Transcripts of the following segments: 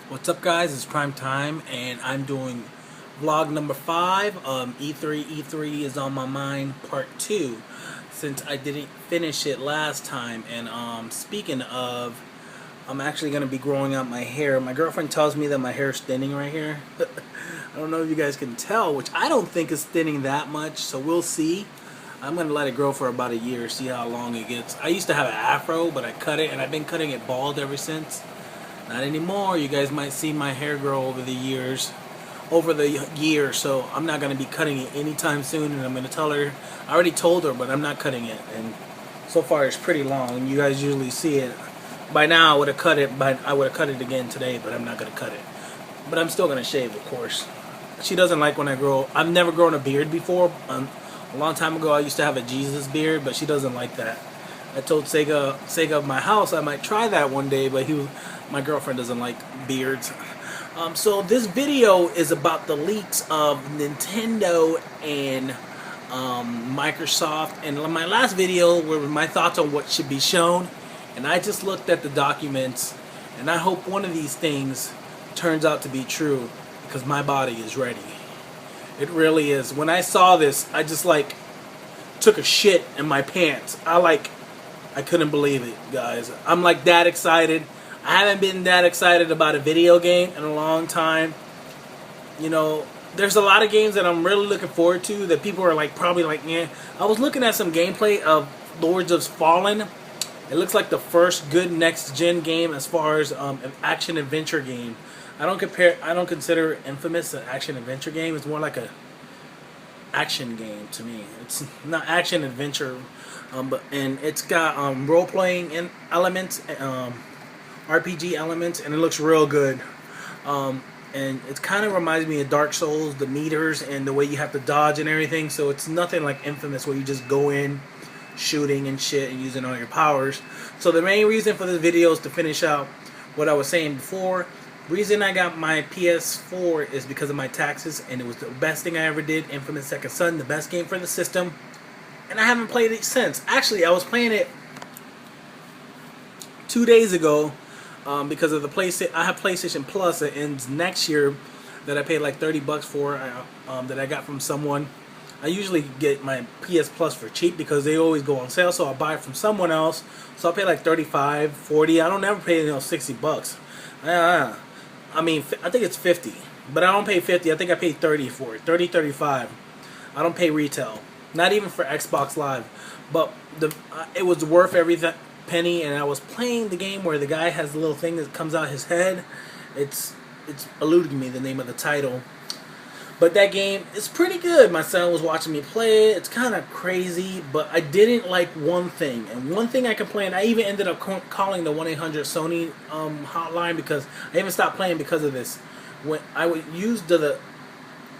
What's up, guys? It's Prime Time, and I'm doing vlog number 5. E3 is on my mind, part 2, since I didn't finish it last time. And speaking of, I'm actually going to be growing out my hair. My girlfriend tells me that my hair is thinning right here. I don't know if you guys can tell, which I don't think is thinning that much, so we'll see. I'm going to let it grow for about a year, see how long it gets. I used to have an afro, but I cut it, and I've been cutting it bald ever since. Not anymore. You guys might see my hair grow over the year, so I'm not going to be cutting it anytime soon, and I'm going to tell her. I already told her, but I'm not cutting it, and so far it's pretty long. You guys usually see it. By now I would have cut it, I would have cut it again today, but I'm not going to cut it. But I'm still going to shave, of course. She doesn't like when I grow. I've never grown a beard before. A long time ago I used to have a Jesus beard, but she doesn't like that. I told Sega of my house I might try that one day, but my girlfriend doesn't like beards. So this video is about the leaks of Nintendo and Microsoft. And my last video were my thoughts on what should be shown. And I just looked at the documents, and I hope one of these things turns out to be true, because my body is ready. It really is. When I saw this, I just took a shit in my pants. I couldn't believe it, guys. I'm like that excited. I haven't been that excited about a video game in a long time. You know, there's a lot of games that I'm really looking forward to that people are probably yeah. I was looking at some gameplay of Lords of Fallen. It looks like the first good next-gen game as far as an action-adventure game. I don't consider Infamous an action-adventure game. It's more like a action game to me. It's not action-adventure, and it's got role-playing elements, RPG elements, and it looks real good. And it kind of reminds me of Dark Souls, the meters and the way you have to dodge and everything. So it's nothing like Infamous where you just go in shooting and shit and using all your powers. So the main reason for this video is to finish out what I was saying before. Reason I got my PS4 is because of my taxes, and it was the best thing I ever did. Infamous Second Son, the best game for the system, and I haven't played it since. Actually, I was playing it 2 days ago because of the PlayStation. I have PlayStation Plus that ends next year that I paid like $30 for that I got from someone. I usually get my PS Plus for cheap because they always go on sale, so I'll buy it from someone else. So I'll pay like $35, $40. I don't ever pay $60. I mean, I think it's 50, but I don't pay 50. I think I paid 30 for it, 30, 35. I don't pay retail, not even for Xboxlive. But it was worth every penny. And I was playing the game where the guy has a little thing that comes out his head. It's eluding me the name of the title. But that game is pretty good. My son was watching me play it. It's kind of crazy, but I didn't like one thing. And one thing I complained, I even ended up calling the 1-800 Sony hotline because I even stopped playing because of this. When I would use the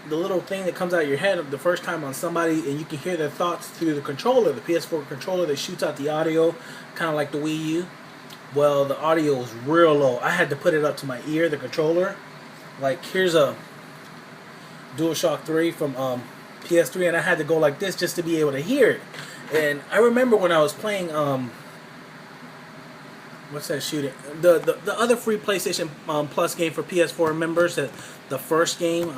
little thing that comes out of your head the first time on somebody, and you can hear their thoughts through the controller, the PS4 controller that shoots out the audio, kind of like the Wii-u. Well, the audio was real low. I had to put it up to my ear, the controller. Like, here's a DualShock 3 from PS3, and I had to go like this just to be able to hear it. And I remember when I was playing what's that shooting? The other free PlayStation Plus game for PS4 members, the first game,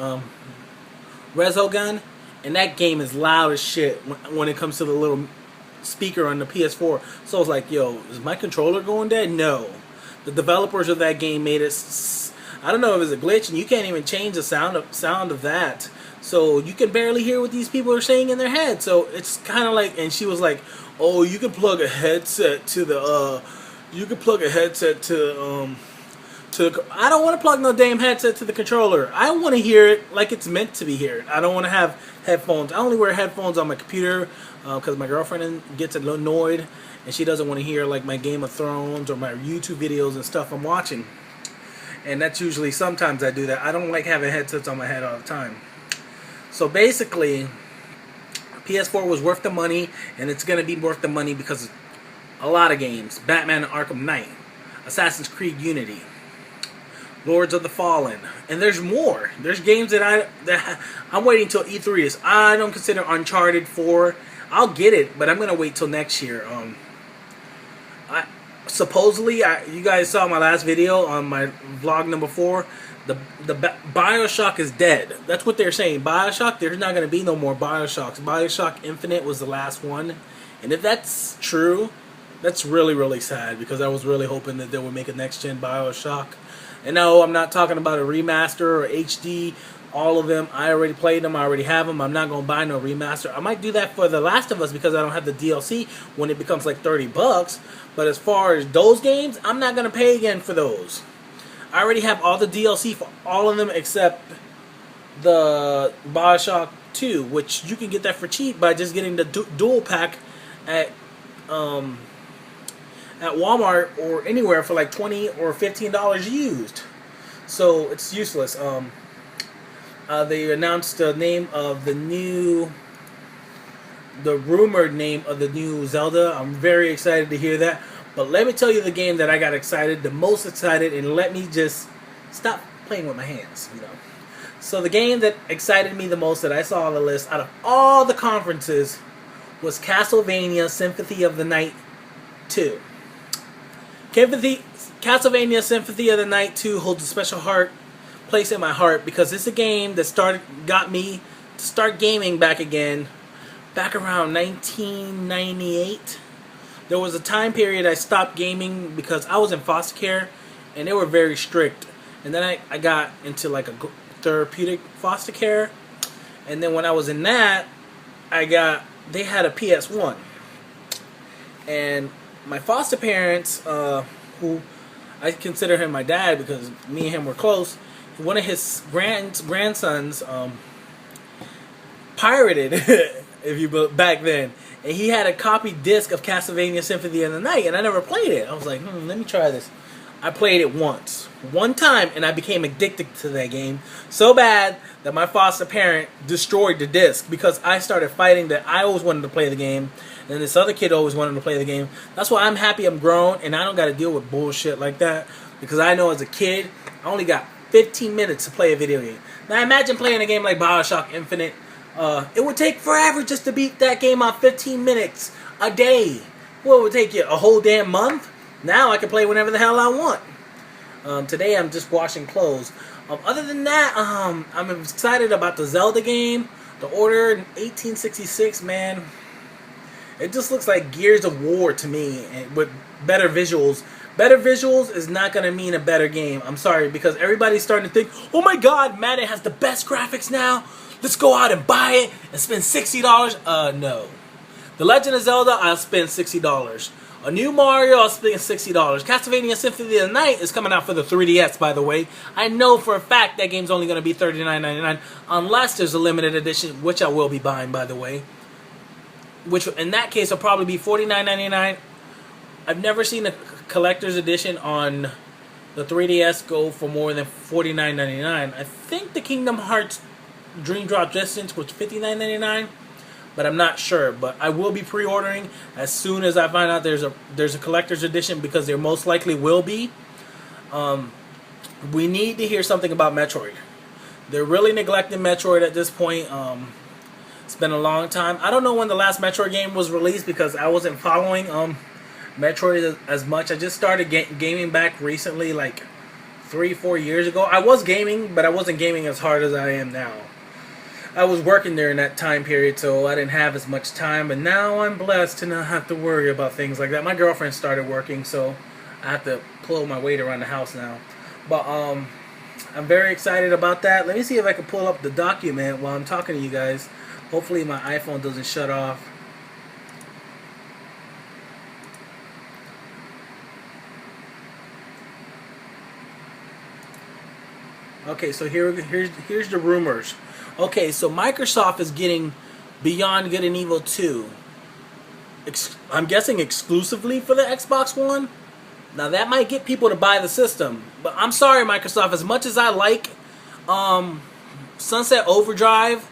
Resogun, and that game is loud as shit when it comes to the little speaker on the PS4. So I was like, yo, is my controller going dead? No. The developers of that game made it. I don't know if it's a glitch, and you can't even change the sound of that. So you can barely hear what these people are saying in their head. So it's kind of like, and she was like, "Oh, you can plug a headset to the, I don't want to plug no damn headset to the controller. I want to hear it like it's meant to be heard. I don't want to have headphones. I only wear headphones on my computer because my girlfriend gets annoyed, and she doesn't want to hear like my Game of Thrones or my YouTube videos and stuff I'm watching." And that's usually, sometimes I do that. I don't like having headsets on my head all the time. So basically, PS4 was worth the money, and it's going to be worth the money because of a lot of games. Batman Arkham Knight, Assassin's Creed Unity, Lords of the Fallen, and there's more. There's games that I'm waiting till E3 is. I don't consider Uncharted 4. I'll get it, but I'm going to wait till next year. supposedly, you guys saw my last video on my vlog number 4. The BioShock is dead. That's what they're saying. BioShock, there's not going to be no more BioShocks. BioShock Infinite was the last one. And if that's true, that's really, really sad, because I was really hoping that they would make a next-gen BioShock. And no, I'm not talking about a remaster or HD. All of them, I already played them. I already have them. I'm not going to buy no remaster. I might do that for The Last of Us because I don't have the DLC when it becomes like $30. But as far as those games, I'm not going to pay again for those. I already have all the DLC for all of them except the BioShock 2, which you can get that for cheap by just getting the dual pack at Walmart or anywhere for like $20 or $15 used. So it's useless. They announced the name of the rumored name of the new Zelda. I'm very excited to hear that. But let me tell you the game that I got excited, the most excited, and let me just stop playing with my hands, you know. So the game that excited me the most that I saw on the list out of all the conferences was Castlevania Symphony of the Night 2. Castlevania Symphony of the Night 2 holds a special place in my heart because it's a game that got me to start gaming back again back around 1998. There was a time period I stopped gaming because I was in foster care and they were very strict. And then I got into like a therapeutic foster care. And then when I was in that, they had a PS1. And my foster parents, who I consider him my dad because me and him were close, one of his grandsons pirated, if you back then. And he had a copy disc of Castlevania Symphony of the Night, and I never played it. I was like, let me try this. I played it one time, and I became addicted to that game so bad that my foster parent destroyed the disc because I started fighting that I always wanted to play the game, and this other kid always wanted to play the game. That's why I'm happy I'm grown, and I don't got to deal with bullshit like that, because I know as a kid, I only got 15 minutes to play a video game. Now imagine playing a game like BioShock Infinite. It would take forever just to beat that game on 15 minutes a day. What would take you, a whole damn month? Now I can play whenever the hell I want. Today I'm just washing clothes. Other than that, I'm excited about the Zelda game. The Order 1866, man. It just looks like Gears of War to me, and with better visuals. Better visuals is not going to mean a better game. I'm sorry, because everybody's starting to think, oh my god, Madden has the best graphics now. Let's go out and buy it and spend $60. No. The Legend of Zelda, I'll spend $60. A new Mario, I'll spend $60. Castlevania Symphony of the Night is coming out for the 3DS, by the way. I know for a fact that game's only going to be $39.99 unless there's a limited edition, which I will be buying, by the way. Which, in that case, will probably be $49.99. I've never seen a collector's edition on the 3DS go for more than $49.99. I think the Kingdom Hearts Dream Drop Distance was $59.99, but I'm not sure. But I will be pre-ordering as soon as I find out there's a collector's edition, because there most likely will be. We need to hear something about Metroid. They're really neglecting Metroid at this point. It's been a long time. I don't know when the last Metroid game was released because I wasn't following Metroid as much. I just started gaming back recently, like 3-4 years ago. I was gaming, but I wasn't gaming as hard as I am now. I was working during that time period, so I didn't have as much time, but now I'm blessed to not have to worry about things like that. My girlfriend started working, so I have to pull my weight around the house now. But I'm very excited about that. Let me see if I can pull up the document while I'm talking to you guys. Hopefully my iPhone doesn't shut off. Okay, so here's the rumors. Okay, so Microsoft is getting Beyond Good and Evil 2. I'm guessing exclusively for the Xbox One. Now that might get people to buy the system, but I'm sorry, Microsoft. As much as I like Sunset Overdrive,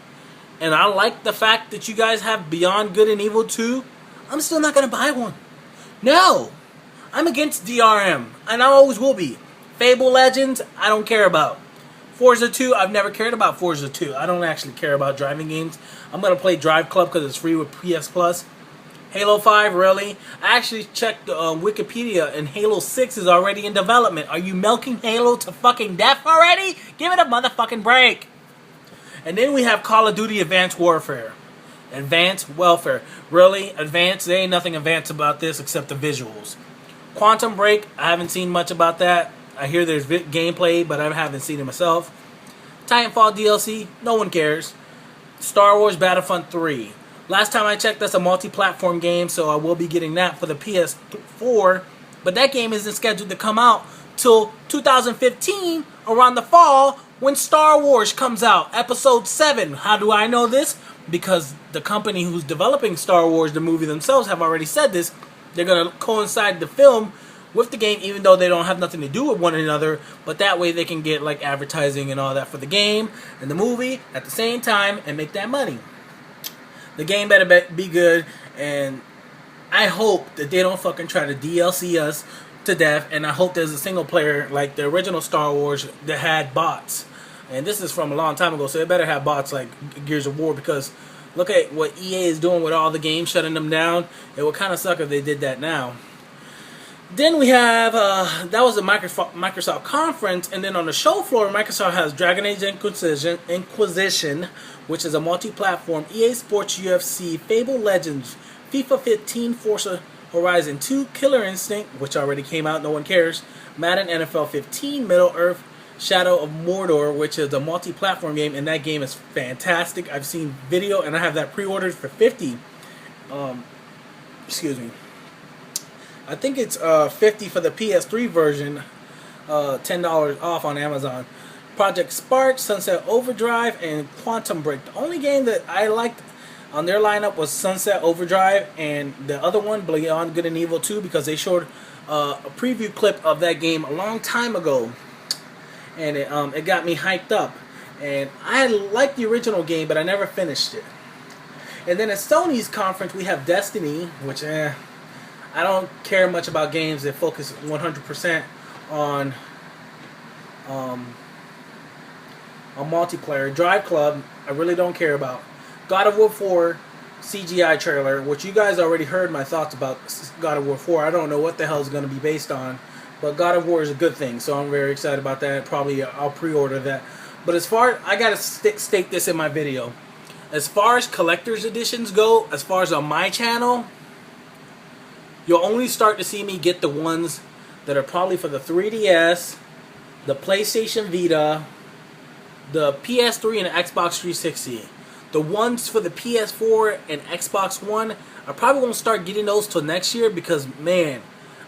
and I like the fact that you guys have Beyond Good and Evil 2, I'm still not gonna buy one. No, I'm against DRM, and I always will be. Fable Legends, I don't care about. Forza 2, I've never cared about Forza 2. I don't actually care about driving games. I'm going to play Drive Club because it's free with PS Plus. Halo 5, really? I actually checked Wikipedia, and Halo 6 is already in development. Are you milking Halo to fucking death already? Give it a motherfucking break. And then we have Call of Duty Advanced Warfare. Advanced Welfare. Really? Advanced? There ain't nothing advanced about this except the visuals. Quantum Break, I haven't seen much about that. I hear there's gameplay, but I haven't seen it myself. Titanfall DLC, no one cares. Star Wars Battlefront 3. Last time I checked, that's a multi-platform game, so I will be getting that for the PS4. But that game isn't scheduled to come out till 2015, around the fall, when Star Wars comes out, Episode 7. How do I know this? Because the company who's developing Star Wars, the movie themselves, have already said this. They're going to coincide the film with the game, even though they don't have nothing to do with one another. But that way they can get like advertising and all that for the game and the movie at the same time and make that money. The game better be good, and I hope that they don't fucking try to DLC us to death, and I hope there's a single player like the original Star Wars that had bots. And this is from a long time ago, so it better have bots like Gears of War, because look at what EA is doing with all the games, shutting them down. It would kind of suck if they did that now. Then we have, that was a Microsoft conference, and then on the show floor, Microsoft has Dragon Age Inquisition, which is a multi-platform, EA Sports UFC, Fable Legends, FIFA 15, Forza Horizon 2, Killer Instinct, which already came out, no one cares, Madden NFL 15, Middle-earth, Shadow of Mordor, which is a multi-platform game, and that game is fantastic. I've seen video, and I have that pre-ordered for $50. Excuse me. I think it's $50 for the PS3 version, $10 off on Amazon. Project Spark, Sunset Overdrive, and Quantum Break. The only game that I liked on their lineup was Sunset Overdrive, and the other one, Beyond Good and Evil 2, because they showed a preview clip of that game a long time ago, and it got me hyped up. And I liked the original game, but I never finished it. And then at Sony's conference, we have Destiny, which I don't care much about games that focus 100% on multiplayer. Drive Club, I really don't care about. God of War 4 CGI trailer, which you guys already heard my thoughts about God of War 4. I don't know what the hell it's going to be based on, but God of War is a good thing, so I'm very excited about that. Probably I'll pre-order that. But as far, I gotta stake this in my video. As far as collector's editions go, as far as on my channel, you'll only start to see me get the ones that are probably for the 3DS, the PlayStation Vita, the PS3 and the Xbox 360. The ones for the PS4 and Xbox One, I probably won't start getting those till next year, because, man,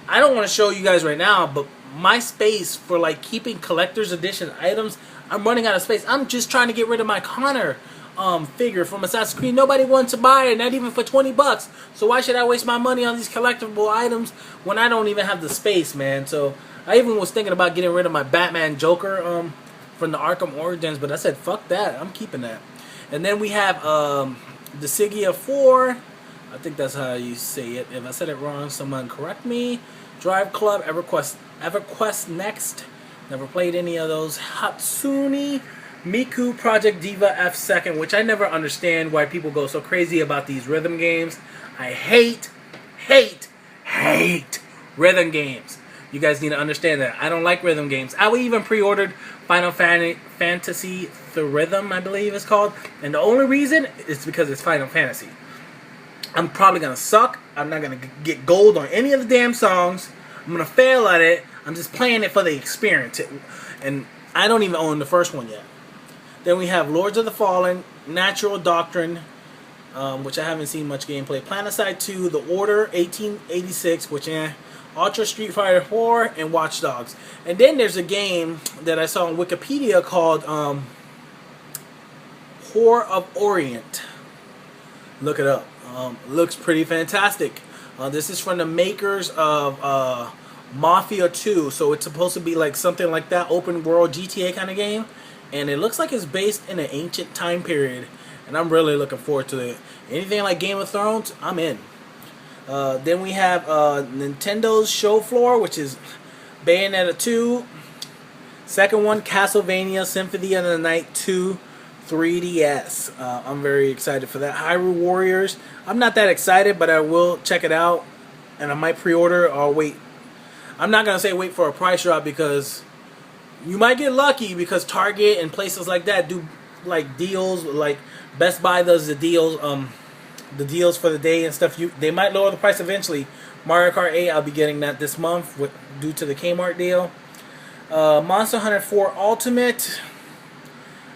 I don't want to show you guys right now, but my space for like keeping collector's edition items, I'm running out of space. I'm just trying to get rid of my Connor figure from Assassin's Creed. Nobody wants to buy it, not even for 20 bucks. So why should I waste my money on these collectible items when I don't even have the space, man? So I even was thinking about getting rid of my Batman Joker from the Arkham Origins, but I said fuck that, I'm keeping that. And then we have the Sigia 4, I think that's how you say it. If I said it wrong, someone correct me. Drive Club, EverQuest Next, never played any of those. Hatsune Miku, Project Diva F2, which I never understand why people go so crazy about these rhythm games. I hate rhythm games. You guys need to understand that. I don't like rhythm games. I even pre-ordered Final Fantasy The Rhythm, I believe it's called. And the only reason is because it's Final Fantasy. I'm probably going to suck. I'm not going to get gold on any of the damn songs. I'm going to fail at it. I'm just playing it for the experience. And I don't even own the first one yet. Then we have Lords of the Fallen, Natural Doctrine, which I haven't seen much gameplay. Planetside 2, The Order 1886, which Ultra Street Fighter 4, and Watch Dogs. And then there's a game that I saw on Wikipedia called Whore of Orient. Look it up. Looks pretty fantastic. This is from the makers of Mafia 2, so it's supposed to be like something like that, open world GTA kind of game. And it looks like it's based in an ancient time period, and I'm really looking forward to it. Anything like Game of Thrones, I'm in. Then we have Nintendo's show floor, which is Bayonetta 2. Second one, Castlevania Symphony of the Night 2. 3DS. I'm very excited for that. Hyrule Warriors. I'm not that excited, but I will check it out, and I might pre-order or wait. I'm not gonna say wait for a price drop because you might get lucky because Target and places like that do like deals. Like Best Buy does the deals for the day and stuff. They might lower the price eventually. Mario Kart 8, I'll be getting that this month due to the Kmart deal. Monster Hunter 4 Ultimate.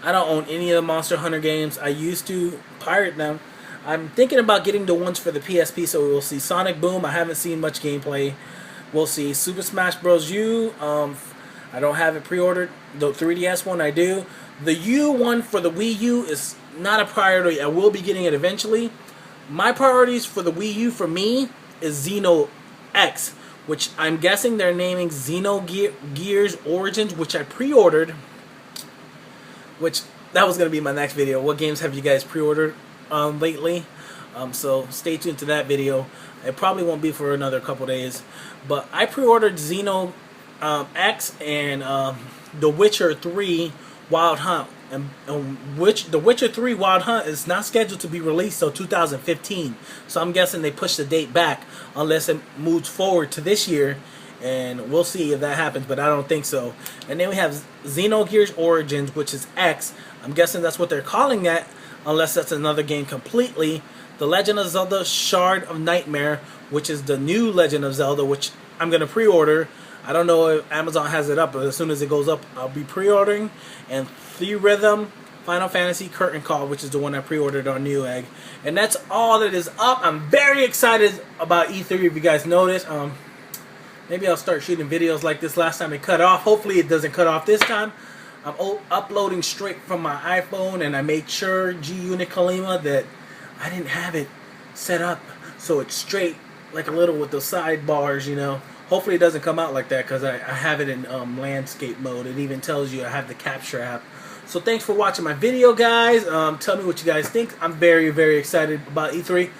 I don't own any of the Monster Hunter games. I used to pirate them. I'm thinking about getting the ones for the PSP, so we'll see. Sonic Boom, I haven't seen much gameplay. We'll see. Super Smash Bros. U, I don't have it pre-ordered. The 3DS one I do. The U one for the Wii U is not a priority. I will be getting it eventually. My priorities for the Wii U for me is Xeno X, which I'm guessing they're naming Xenogears Origins, which I pre-ordered. Which that was going to be my next video. What games have you guys pre-ordered lately? So stay tuned to that video. It probably won't be for another couple days. But I pre-ordered Xeno X and The Witcher 3 Wild Hunt. And The Witcher 3 Wild Hunt is not scheduled to be released till 2015. So I'm guessing they pushed the date back unless it moves forward to this year. And we'll see if that happens, but I don't think so. And then we have Xenogears Origins, which is X. I'm guessing that's what they're calling that, unless that's another game completely. The Legend of Zelda Shard of Nightmare, which is the new Legend of Zelda, which I'm going to pre-order. I don't know if Amazon has it up, but as soon as it goes up, I'll be pre-ordering. And Theatrhythm Final Fantasy Curtain Call, which is the one I pre-ordered on Newegg. And that's all that is up. I'm very excited about E3, if you guys noticed. Maybe I'll start shooting videos like this. Last time it cut off. Hopefully it doesn't cut off this time. I'm uploading straight from my iPhone, and I made sure, G-Unit Kalima, that I didn't have it set up so it's straight, like a little with the sidebars, you know. Hopefully it doesn't come out like that because I have it in landscape mode. It even tells you I have the capture app. So thanks for watching my video, guys. Tell me what you guys think. I'm very, very excited about E3.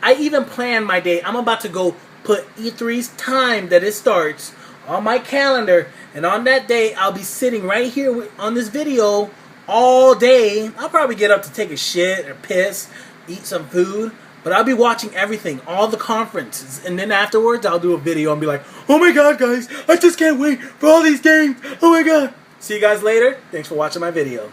I even planned my day. I'm about to go put E3's time that it starts on my calendar, and on that day I'll be sitting right here on this video all day. I'll probably get up to take a shit or piss, eat some food, but I'll be watching everything, all the conferences, and then afterwards I'll do a video and be like, oh my god guys, I just can't wait for all these games, oh my god. See you guys later. Thanks for watching my video.